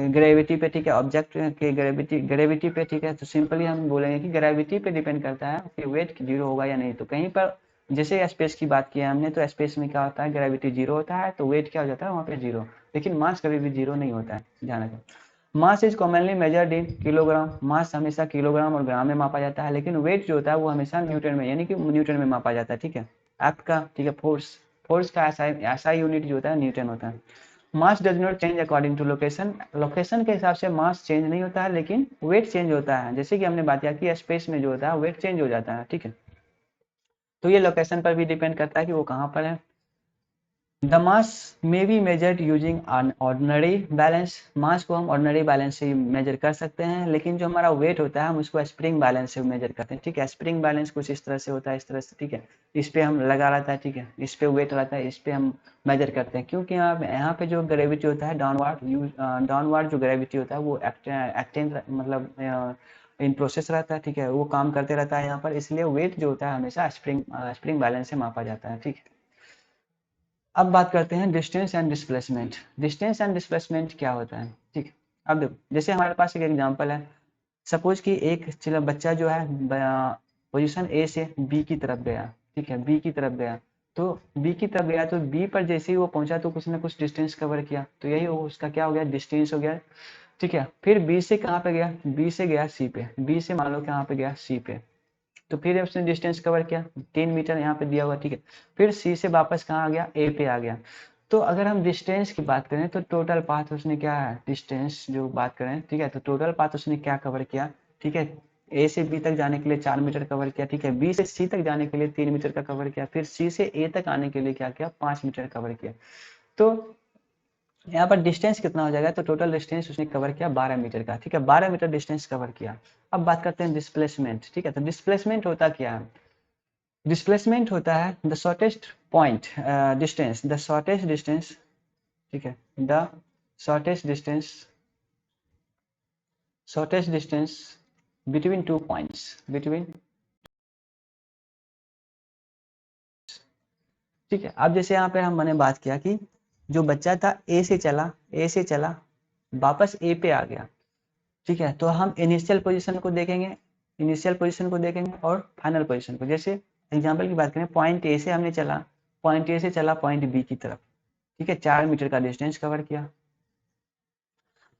ग्रेविटी पे, ठीक है, ऑब्जेक्ट के ग्रेविटी, ग्रेविटी पे, ठीक है। तो सिंपली हम बोलेंगे कि ग्रेविटी पे डिपेंड करता है कि वेट जीरो होगा या नहीं। तो कहीं पर जैसे स्पेस की बात की हमने, तो स्पेस में क्या होता है, ग्रेविटी जीरो होता है, तो वेट क्या हो जाता है वहाँ पे जीरो, लेकिन मास कभी भी जीरो नहीं होता है, ध्यान रखें। Mass is commonly measured in kilogram, mass हमेशा किलोग्राम और ग्राम में मापा जाता है, लेकिन वेट जो होता है वो हमेशा न्यूटन में यानी कि न्यूटन में मापा जाता है, ठीक है। आपका ठीक है, फोर्स का ऐसा यूनिट जो होता है न्यूटन होता है। Mass does not change according to location, location के हिसाब से मास चेंज नहीं होता है, लेकिन वेट चेंज होता है। जैसे कि हमने बात किया कि स्पेस में जो होता है वेट चेंज हो जाता है, ठीक है। तो ये लोकेशन पर भी डिपेंड करता है कि वो कहाँ पर है। The mass may be measured using an ordinary balance, mass को हम ऑर्डिनरी बैलेंस से मेजर कर सकते हैं, लेकिन जो हमारा वेट होता है हम उसको स्प्रिंग बैलेंस से मेजर करते हैं, ठीक है। स्प्रिंग बैलेंस कुछ इस तरह से होता है, इस तरह से, ठीक है। इस पे हम लगा रहता है, ठीक है, इस पे वेट रहता है, इस पे हम मेजर करते हैं, क्योंकि यहाँ पे जो ग्रेविटी होता है डाउनवर्ड जो ग्रेविटी होता है वो एक्टेंड मतलब इन प्रोसेस रहता है, ठीक है, वो काम करते रहता है यहाँ पर, इसलिए वेट जो होता है हमेशा स्प्रिंग बैलेंस से मापा जाता है, ठीक है। अब बात करते हैं distance and displacement. Distance and displacement क्या होता है, ठीक। अब देखो, जैसे हमारे पास एक एग्जांपल है, सपोज कि एक चलो बच्चा जो है पोजीशन ए से बी की तरफ गया, ठीक है, बी की तरफ गया, तो बी की तरफ गया तो बी पर जैसे ही वो पहुंचा तो कुछ ना कुछ डिस्टेंस कवर किया, तो यही उसका क्या हो गया, डिस्टेंस हो गया, ठीक है। फिर बी से कहाँ पे गया, बी से गया सी पे, बी से मान लो कहाँ पे गया, सी पे, तो फिर उसने डिस्टेंस कवर किया 3 मीटर यहाँ पे दिया हुआ, ठीक है। फिर सी से वापस कहाँ आ गया, ए पे आ गया। तो अगर हम डिस्टेंस की बात करें तो टोटल पाथ उसने क्या है, डिस्टेंस जो बात करें, ठीक है, तो टोटल पाथ उसने क्या कवर किया, ठीक है। ए से बी तक जाने के लिए 4 मीटर कवर किया, ठीक है। बी से सी तक जाने के लिए 3 मीटर का कवर किया, फिर सी से ए तक आने के लिए क्या किया, 5 मीटर कवर किया। तो यहाँ पर डिस्टेंस कितना हो जाएगा, तो टोटल डिस्टेंस उसने कवर किया 12 मीटर का, ठीक है, 12 मीटर डिस्टेंस कवर किया। अब बात करते हैं डिस्प्लेसमेंट, ठीक है। तो डिस्प्लेसमेंट होता क्या है, डिस्प्लेसमेंट होता है the shortest point distance, the shortest distance, ठीक है, the shortest distance, shortest distance between two points, between, ठीक है। अब जैसे यहाँ पे हमने बात किया कि जो बच्चा था ए से चला, ए से चला वापस ए पे आ गया, ठीक है, तो हम इनिशियल पोजीशन को देखेंगे, इनिशियल पोजीशन को देखेंगे और फाइनल पोजीशन को। जैसे एग्जांपल की बात करें, पॉइंट ए से हमने चला, पॉइंट ए से चला पॉइंट बी की तरफ, ठीक है, 4 मीटर का डिस्टेंस कवर किया।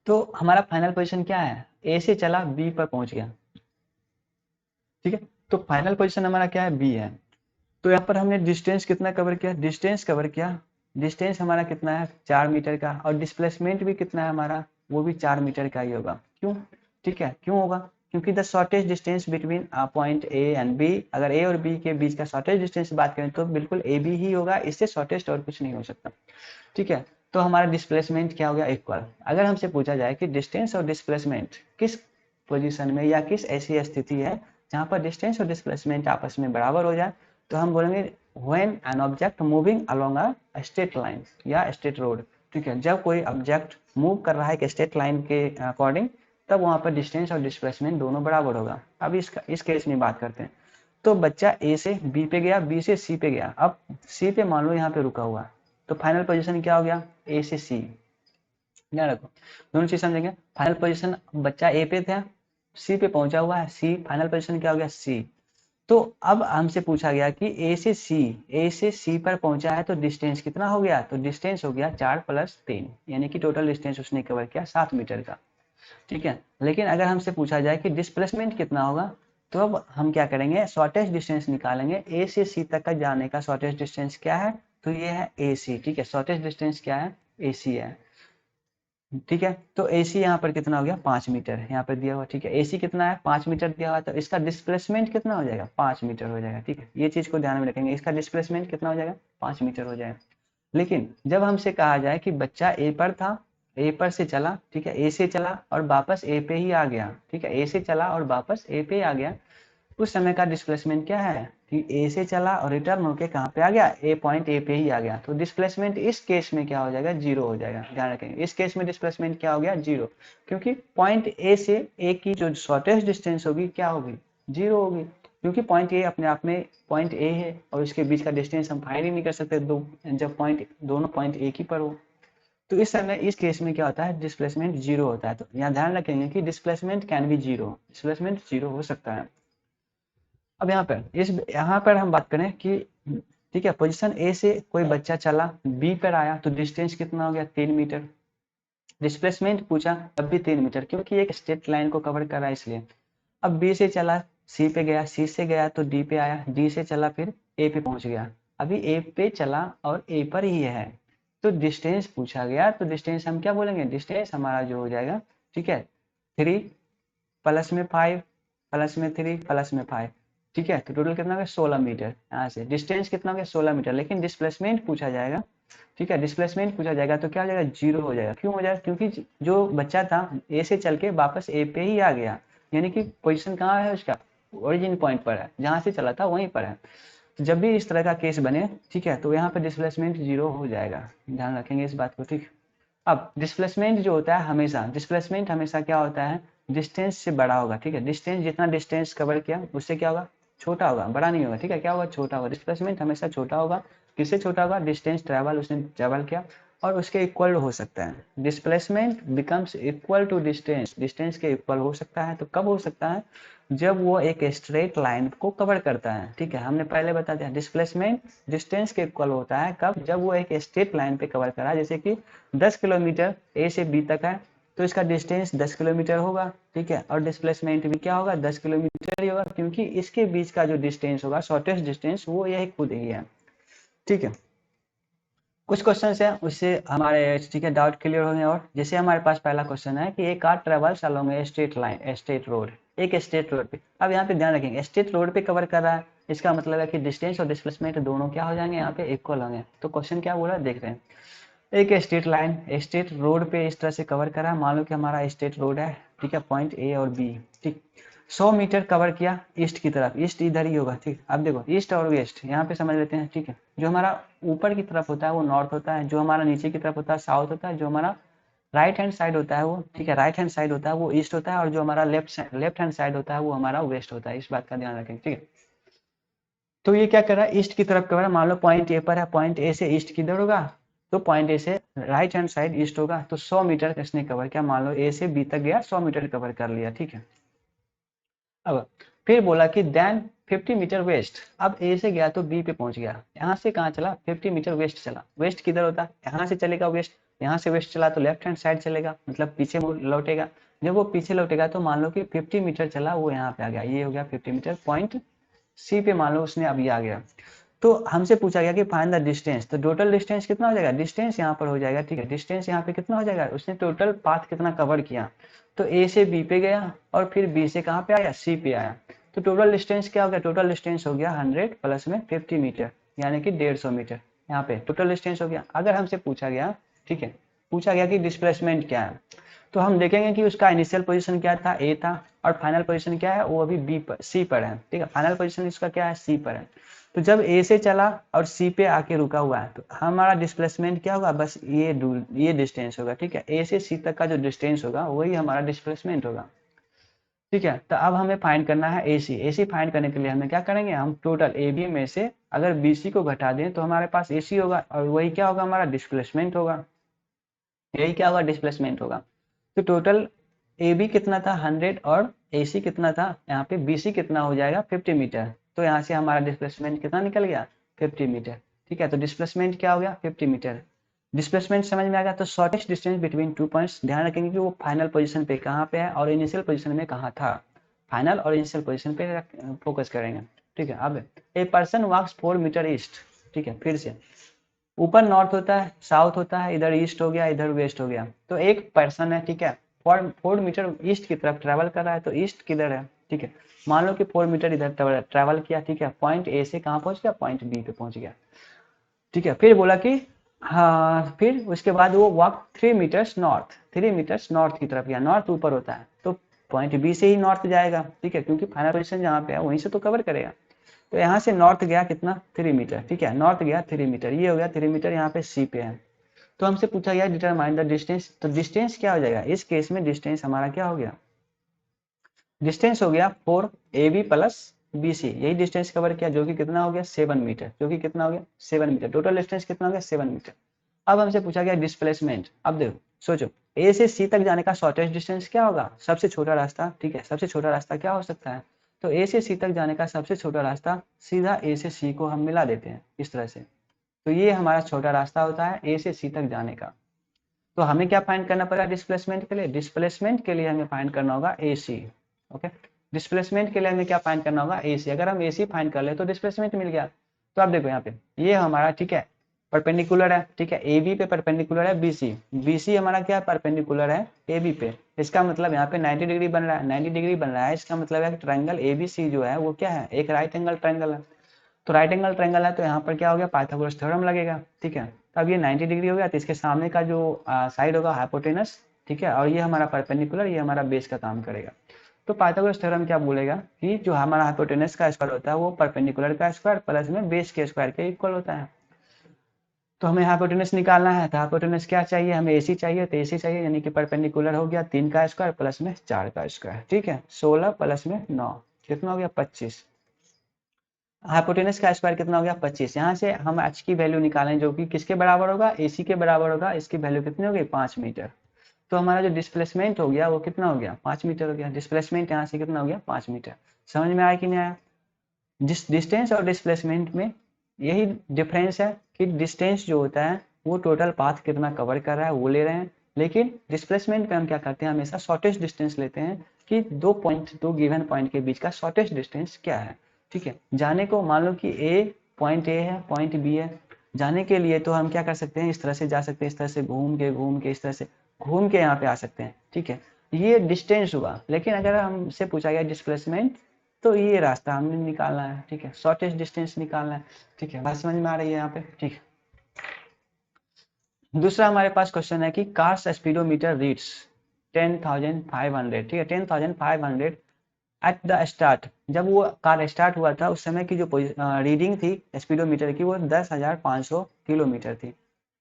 तो हमारा फाइनल पोजीशन क्या है, ए से चला बी पर पहुंच गया, ठीक है। तो फाइनल पोजीशन हमारा क्या है, बी है। तो यहाँ पर हमने डिस्टेंस कितना कवर किया, डिस्टेंस कवर किया, डिस्टेंस हमारा कितना है, 4 मीटर का, और डिस्प्लेसमेंट भी कितना है हमारा, वो भी 4 मीटर का ही होगा। क्यों, ठीक है, क्यों होगा, क्योंकि the shortest distance between point A and B, अगर ए और बी के बीच का शॉर्टेस्ट डिस्टेंस बात करें तो बिल्कुल ए बी ही होगा, इससे शॉर्टेस्ट और कुछ नहीं हो सकता, ठीक है। तो हमारा डिस्प्लेसमेंट क्या हो गया, इक्वल। अगर हमसे पूछा जाए कि डिस्टेंस और डिस्प्लेसमेंट किस पोजीशन में या किस ऐसी स्थिति है जहाँ पर डिस्टेंस और डिस्प्लेसमेंट आपस में बराबर हो जाए, तो हम बोलेंगे when an object moving along a straight line या स्ट्रेट रोड, ठीक है। जब कोई ऑब्जेक्ट मूव कर रहा है एक स्ट्रेट लाइन के अकॉर्डिंग, तब वहाँ पर डिस्टेंस और डिस्प्लेसमेंट दोनों बराबर होगा। अब इस केस में बात करते हैं, तो बच्चा ए से बी पे गया, बी से सी पे गया, अब सी पे मान लो यहाँ पे रुका हुआ, तो फाइनल पोजीशन क्या हो गया, ए से सी, ध्यान रखो दोनों चीज समझेंगे। फाइनल पोजीशन बच्चा ए पे था, सी पे पहुंचा हुआ है, सी फाइनल पोजीशन क्या हो गया, सी। तो अब हमसे पूछा गया कि ए से सी पर पहुंचा है तो डिस्टेंस कितना हो गया, तो डिस्टेंस हो गया 4 + 3, यानी कि टोटल डिस्टेंस उसने कवर किया 7 मीटर का, ठीक है। लेकिन अगर हमसे पूछा जाए कि डिस्प्लेसमेंट कितना होगा, तो अब हम क्या करेंगे, शॉर्टेस्ट डिस्टेंस निकालेंगे, ए से सी तक का जाने का शॉर्टेस्ट डिस्टेंस क्या है, तो ये है ए सी, ठीक है, शॉर्टेस्ट डिस्टेंस क्या है, ए सी है, ठीक है। तो ए सी यहाँ पर कितना हो गया, 5 मीटर यहाँ पर दिया हुआ, ठीक है। ए सी कितना है, 5 मीटर दिया हुआ, तो इसका डिस्प्लेसमेंट कितना हो जाएगा, 5 मीटर हो जाएगा, ठीक है। ये चीज को ध्यान में रखेंगे, इसका डिस्प्लेसमेंट कितना हो जाएगा, 5 मीटर हो जाएगा। लेकिन जब हमसे कहा जाए कि बच्चा ए पर था, ए पर से चला, ठीक है, ए से चला और वापस ए पे ही आ गया, ठीक है, ए से चला और वापस ए पे ही आ गया, उस समय का डिस्प्लेसमेंट क्या है कि ए से चला और रिटर्न होके कहाँ पे आ गया, ए पॉइंट ए पे ही आ गया, तो डिस्प्लेसमेंट इस केस में क्या हो जाएगा, जीरो हो जाएगा। ध्यान रखेंगे इस केस में डिस्प्लेसमेंट क्या हो गया, जीरो, क्योंकि पॉइंट ए से ए की जो शॉर्टेस्ट डिस्टेंस होगी क्या होगी, जीरो होगी, क्योंकि पॉइंट ए अपने आप में पॉइंट ए है और इसके बीच का डिस्टेंस हम फाइंड ही नहीं कर सकते दो, जब पॉइंट दोनों पॉइंट एक ही पर हो। तो इस समय इस केस में क्या होता है, डिस्प्लेसमेंट जीरो होता है। तो यहाँ ध्यान रखेंगे कि displacement can be zero, displacement zero हो सकता है। अब यहाँ पर हम बात करें कि ठीक है, पोजीशन ए से कोई बच्चा चला बी पर आया तो डिस्टेंस कितना हो गया, 3 मीटर, डिस्प्लेसमेंट पूछा तब भी 3 मीटर, क्योंकि एक स्ट्रेट लाइन को कवर कर रहा है इसलिए। अब बी से चला सी पे गया, सी से गया तो डी पे आया, डी से चला फिर ए पे पहुंच गया, अभी ए पे चला और ए पर ही है, तो डिस्टेंस पूछा गया, तो डिस्टेंस हम क्या बोलेंगे, डिस्टेंस हमारा जो हो जाएगा, ठीक है, 3 प्लस में 5 प्लस में 3 प्लस में 5, ठीक है, तो टोटल कितना हो गया 16 मीटर। यहाँ से डिस्टेंस कितना हो गया 16 मीटर, लेकिन डिस्प्लेसमेंट पूछा जाएगा, ठीक है, डिस्प्लेसमेंट पूछा जाएगा तो क्या हो जाएगा, 0 हो जाएगा। क्यों हो जाएगा, क्योंकि जो बच्चा था ए से चल के वापस ए पे ही आ गया, यानी कि पोजीशन कहाँ है उसका, ओरिजिन पॉइंट पर है, जहाँ से चला था वहीं पर है। तो जब भी इस तरह का केस बने, ठीक है, तो यहाँ पर डिस्प्लेसमेंट 0 हो जाएगा, ध्यान रखेंगे इस बात को, ठीक। अब डिस्प्लेसमेंट जो होता है हमेशा, डिस्प्लेसमेंट हमेशा क्या होता है, डिस्टेंस से बड़ा होगा, ठीक है, डिस्टेंस जितना डिस्टेंस कवर किया उससे क्या होगा, छोटा होगा, बड़ा नहीं होगा, ठीक है, क्या होगा, छोटा होगा। डिस्प्लेसमेंट हमेशा छोटा होगा, किससे छोटा होगा, डिस्टेंस ट्रैवल उसने ट्रैवल किया और उसके इक्वल हो सकता है। Displacement becomes equal to distance, distance के इक्वल हो सकता है, तो कब हो सकता है, जब वो एक स्ट्रेट लाइन को कवर करता है, ठीक है, हमने पहले बता दिया डिस्प्लेसमेंट डिस्टेंस के इक्वल होता है कब, जब वो एक स्ट्रेट लाइन पे कवर कर रहा है, जैसे कि 10 किलोमीटर ए से बी तक है, तो इसका डिस्टेंस 10 किलोमीटर होगा, ठीक है, और डिस्प्लेसमेंट भी क्या होगा, 10 किलोमीटर ही होगा, क्योंकि इसके बीच का जो डिस्टेंस होगा, शॉर्टेस्ट डिस्टेंस, वो यही खुद ही है, ठीक है। कुछ क्वेश्चन है उससे हमारे, ठीक है, डाउट क्लियर होंगे। और जैसे हमारे पास पहला क्वेश्चन है कि एक car travels along a straight line, straight road, एक स्ट्रेट रोड पे, अब यहाँ पे ध्यान रखेंगे स्ट्रेट रोड पे कवर कर रहा है, इसका मतलब है कि डिस्टेंस और डिस्प्लेसमेंट दोनों क्या हो जाएंगे, यहाँ पे इक्वल होंगे। तो क्वेश्चन क्या बोला देख रहे हैं, एक स्ट्रेट लाइन स्ट्रेट रोड पे इस तरह से कवर करा, मान लो कि हमारा स्ट्रेट रोड है, ठीक है, पॉइंट ए और बी, ठीक, 100 मीटर कवर किया ईस्ट की तरफ, ईस्ट इधर ही होगा, ठीक। अब देखो ईस्ट और वेस्ट यहाँ पे समझ लेते हैं, ठीक है, जो हमारा ऊपर की तरफ होता है वो नॉर्थ होता है, जो हमारा नीचे की तरफ होता है साउथ होता है, जो हमारा राइट हैंड साइड होता है वो, ठीक है, राइट हैंड साइड होता है वो ईस्ट होता है, और जो हमारा लेफ्ट हैंड साइड होता है वो हमारा वेस्ट होता है, इस बात का ध्यान रखें, ठीक है। तो ये क्या कर रहा है, ईस्ट की तरफ कवर है, मान लो पॉइंट ए पर है, पॉइंट ए से ईस्ट किधर होगा, तो पॉइंट ए से राइट हैंड साइड ईस्ट होगा, तो 100 मीटर इसने कवर किया, मान लो ए से बी तक गया, 100 मीटर कवर कर लिया, ठीक है। अब फिर बोला कि देन 50 मीटर वेस्ट, अब ए से गया तो बी पे पहुंच गया, यहाँ से कहाँ चला, 50 मीटर वेस्ट चला, वेस्ट किधर होता है, यहाँ से चलेगा वेस्ट, यहाँ से वेस्ट चला तो लेफ्ट हैंड साइड चलेगा, मतलब पीछे लौटेगा, जब वो पीछे लौटेगा तो मान लो कि 50 मीटर चला, वो यहाँ पे आ गया, ये हो गया 50 मीटर, पॉइंट सी पे मान लो उसने अभी आ गया। तो हमसे पूछा गया कि फाइंड द डिस्टेंस, तो टोटल डिस्टेंस कितना हो जाएगा, डिस्टेंस यहाँ पर हो जाएगा, ठीक है, डिस्टेंस यहाँ पे कितना हो जाएगा, उसने टोटल पाथ कितना कवर किया, तो ए से बी पे गया और फिर बी से कहाँ पे आया, सी पे आया, तो टोटल डिस्टेंस क्या हो गया, टोटल डिस्टेंस हो गया 100 प्लस में 50 मीटर, यानी कि 150 मीटर, यहाँ पे टोटल डिस्टेंस हो गया। अगर हमसे पूछा गया, ठीक है, पूछा गया कि डिस्प्लेसमेंट क्या है, तो हम देखेंगे कि उसका इनिशियल पोजीशन क्या था, ए था, और फाइनल पोजीशन क्या है, वो अभी बी पर, सी पर है, ठीक है, फाइनल पोजीशन इसका क्या है, सी पर है। तो जब ए से चला और सी पे आके रुका हुआ है, तो हमारा डिस्प्लेसमेंट क्या होगा, बस ये डिस्टेंस होगा, ठीक है, ए से सी तक का जो डिस्टेंस होगा वही हमारा डिस्प्लेसमेंट होगा, ठीक है। तो अब हमें फाइंड करना है ए सी, ए सी फाइंड करने के लिए हमें क्या करेंगे, हम टोटल ए बी में से अगर बी सी को घटा दें तो हमारे पास ए सी होगा, और वही क्या होगा, हमारा डिस्प्लेसमेंट होगा, यही क्या होगा, डिस्प्लेसमेंट होगा। तो टोटल ए बी कितना था 100 और ए सी कितना था, यहाँ पे बी सी कितना हो जाएगा 50 मीटर, तो यहाँ से हमारा डिस्प्लेसमेंट कितना निकल गया 50 मीटर, ठीक है। तो डिस्प्लेसमेंट क्या हो गया 50 मीटर, डिस्प्लेसमेंट समझ में आ गया। तो शॉर्टेस्ट डिस्टेंस बिटवीन 2 पॉइंट्स, ध्यान रखेंगे कि वो फाइनल पोजीशन पे कहाँ पे है और इनिशियल पोजीशन में कहाँ था, फाइनल और इनिशियल पोजीशन पे फोकस करेंगे, ठीक है। अब a person walks 4 meter east, ठीक है, फिर से ऊपर नॉर्थ होता है, साउथ होता है, इधर ईस्ट हो गया, इधर वेस्ट हो गया, तो एक पर्सन है, ठीक है, 4 मीटर ईस्ट की तरफ ट्रैवल कर रहा है, तो ईस्ट किधर है, ठीक है, मान लो कि 4 मीटर इधर ट्रैवल किया, ठीक है, पॉइंट ए से कहाँ पहुंच गया, पॉइंट बी पे पहुंच गया, ठीक है। फिर बोला कि हाँ, फिर उसके बाद वो walk 3 meters north, 3 meters north की तरफ गया, नॉर्थ ऊपर होता है, तो पॉइंट बी से ही नॉर्थ जाएगा, ठीक है, क्योंकि फाइनल पोजीशन जहाँ पे है वहीं से तो कवर करेगा। तो यहाँ से नॉर्थ गया कितना 3 मीटर, ठीक है, नॉर्थ गया 3 मीटर, ये हो गया 3 मीटर, यहाँ पे सी पे है। तो हमसे पूछा गया डिटरमाइन द डिस्टेंस, तो डिस्टेंस क्या हो जाएगा, इस केस में डिस्टेंस हमारा क्या हो गया, डिस्टेंस हो गया 4 A B plus B C, यही डिस्टेंस कवर किया, जो कि कितना हो गया 7 मीटर, जो कि कितना हो गया 7 मीटर, टोटल डिस्टेंस कितना हो गया 7 मीटर। अब हमसे पूछा गया डिस्प्लेसमेंट, अब देखो सोचो ए से सी तक जाने का शॉर्टेस्ट डिस्टेंस क्या होगा, सबसे छोटा रास्ता, ठीक है, सबसे छोटा रास्ता क्या हो सकता है, तो ए से सी तक जाने का सबसे छोटा रास्ता सीधा ए से सी को हम मिला देते हैं इस तरह से, तो ये हमारा छोटा रास्ता होता है ए से सी तक जाने का। तो हमें क्या फाइंड करना पड़ेगा डिस्प्लेसमेंट के लिए? डिस्प्लेसमेंट के लिए हमें फाइंड करना होगा AC। ओके, डिस्प्लेसमेंट के लिए हमें क्या फाइंड करना होगा? AC। अगर हम AC फाइंड कर ले तो डिस्प्लेसमेंट मिल गया। तो आप देखो यहाँ पे ये हमारा ठीक है परपेंडिकुलर है, ठीक है, AB पे परपेंडिकुलर है BC। BC हमारा क्या परपेंडिकुलर है AB पे। इसका मतलब यहाँ पे 90 डिग्री बन रहा है, 90 डिग्री बन रहा है। इसका मतलब है कि ट्रायंगल ABC जो है वो क्या है? एक राइट एंगल ट्रायंगल है। तो राइट एंगल ट्रायंगल है तो यहाँ पर क्या हो गया? पाइथागोरस थ्योरम लगेगा, ठीक है। तो अब ये 90 डिग्री हो गया तो इसके सामने का जो साइड होगा हाइपोटेनस, ठीक है, और ये हमारा परपेंडिकुलर, ये हमारा बेस का काम करेगा। तो पाइथागोरस थ्योरम क्या बोलेगा कि जो हमारा हाइपोटेनस का स्क्वायर होता है वो परपेंडिकुलर का स्क्वायर प्लस में बेस के स्क्वायर के इक्वल होता है। तो हमें हाइपोटेनस निकालना है, तो हाइपोटेनस क्या चाहिए? हमें AC चाहिए, तो AC चाहिए यानी कि परपेंडिकुलर हो गया 3 का स्क्वायर प्लस में 4 का स्क्वायर, ठीक है। 16 प्लस में 9 कितना हो गया? 25। हाइपोटेनस का स्क्वायर कितना हो गया? 25। यहाँ से हम h की वैल्यू निकालें जो कि किसके बराबर होगा? AC के बराबर होगा। इसकी वैल्यू कितनी हो गई? 5 मीटर। तो हमारा जो डिस्प्लेसमेंट हो गया वो कितना हो गया? 5 मीटर हो गया। डिस्प्लेसमेंट यहाँ से कितना हो गया? 5 मीटर। समझ में आया कि नहीं आया? डिस्टेंस और डिस्प्लेसमेंट में यही डिफरेंस है कि डिस्टेंस जो होता है वो टोटल पाथ कितना कवर कर रहा है वो ले रहे हैं, लेकिन डिस्प्लेसमेंट में हम क्या करते हैं? हमेशा शॉर्टेस्ट डिस्टेंस लेते हैं कि दो गिवन पॉइंट के बीच का शॉर्टेस्ट डिस्टेंस क्या है, ठीक है। जाने को मान लो कि पॉइंट ए है, पॉइंट बी है। जाने के लिए तो हम क्या कर सकते हैं? इस तरह से जा सकते हैं, इस तरह से घूम के इस तरह से घूम के यहाँ पे आ सकते हैं, ठीक है। ये डिस्टेंस हुआ। लेकिन अगर हमसे पूछा गया डिस्प्लेसमेंट तो ये रास्ता हमने निकालना है, ठीक है, शॉर्टेस्ट डिस्टेंस निकालना है, ठीक है। बात समझ में आ रही है यहाँ पे? ठीक है। दूसरा हमारे पास क्वेश्चन है कि कार्स स्पीडोमीटर रीड्स 10,500, ठीक है, 10,500 एट द स्टार्ट। जब वो कार स्टार्ट हुआ था उस समय की जो रीडिंग थी स्पीडोमीटर की वो 10,500 किलोमीटर थी,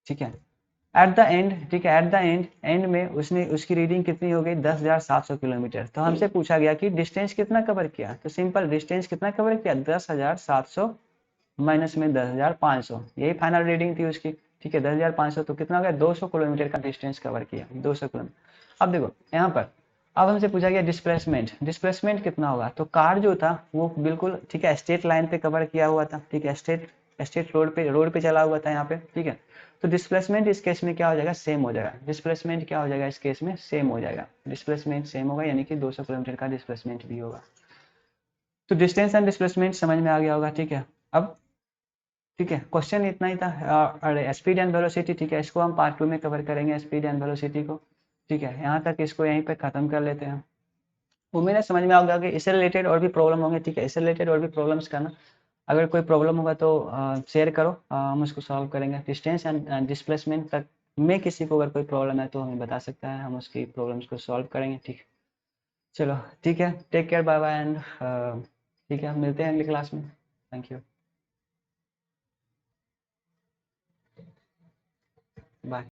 ठीक है। एट द एंड, ठीक है, एट द एंड में उसने उसकी रीडिंग कितनी हो गई? 10,700 किलोमीटर। तो हमसे पूछा गया कि डिस्टेंस कितना कवर किया? तो सिंपल, डिस्टेंस कितना कवर किया? 10,700 माइनस में 10,500, यही फाइनल रीडिंग थी उसकी, ठीक है। 10,500 तो कितना हो गया? 200 किलोमीटर का डिस्टेंस कवर किया, 200 किलोमीटर। अब देखो यहाँ पर अब हमसे पूछा गया डिस्प्लेसमेंट। डिस्प्लेसमेंट कितना होगा? तो कार जो था वो बिल्कुल ठीक है स्ट्रेट लाइन पे कवर किया हुआ था, ठीक है, स्ट्रेट स्ट्रेट रोड पे चला हुआ था यहाँ पे, ठीक है। तो डिस्प्लेसमेंट इस केस में क्या हो जाएगा? सेम हो जाएगा। डिस्प्लेसमेंट क्या हो जाएगा इस केस में? सेम हो जाएगा। डिस्प्लेसमेंट सेम होगा यानी कि 200 किलोमीटर का डिस्प्लेसमेंट भी होगा। तो डिस्टेंस एंड डिस्प्लेसमेंट समझ में आ गया होगा, ठीक है। अब ठीक है, क्वेश्चन इतना ही था। और स्पीड एंड वेलोसिटी, ठीक है, इसको हम पार्ट 2 में कवर करेंगे, स्पीड एंड वेलोसिटी को, ठीक है। यहाँ तक इसको यहीं पे खत्म कर लेते हैं। उम्मीद है समझ में आ गया कि इससे रिलेटेड और भी प्रॉब्लम होंगे, ठीक है। इससे रिलेटेड और भी प्रॉब्लम्स करना, अगर कोई प्रॉब्लम होगा तो शेयर करो, हम उसको सॉल्व करेंगे। डिस्टेंस एंड डिस्प्लेसमेंट तक में किसी को अगर कोई प्रॉब्लम है तो हमें बता सकता है, हम उसकी प्रॉब्लम्स को सॉल्व करेंगे, ठीक है। चलो ठीक है, take care, bye bye and ठीक है, मिलते हैं अगली क्लास में। Thank you, bye.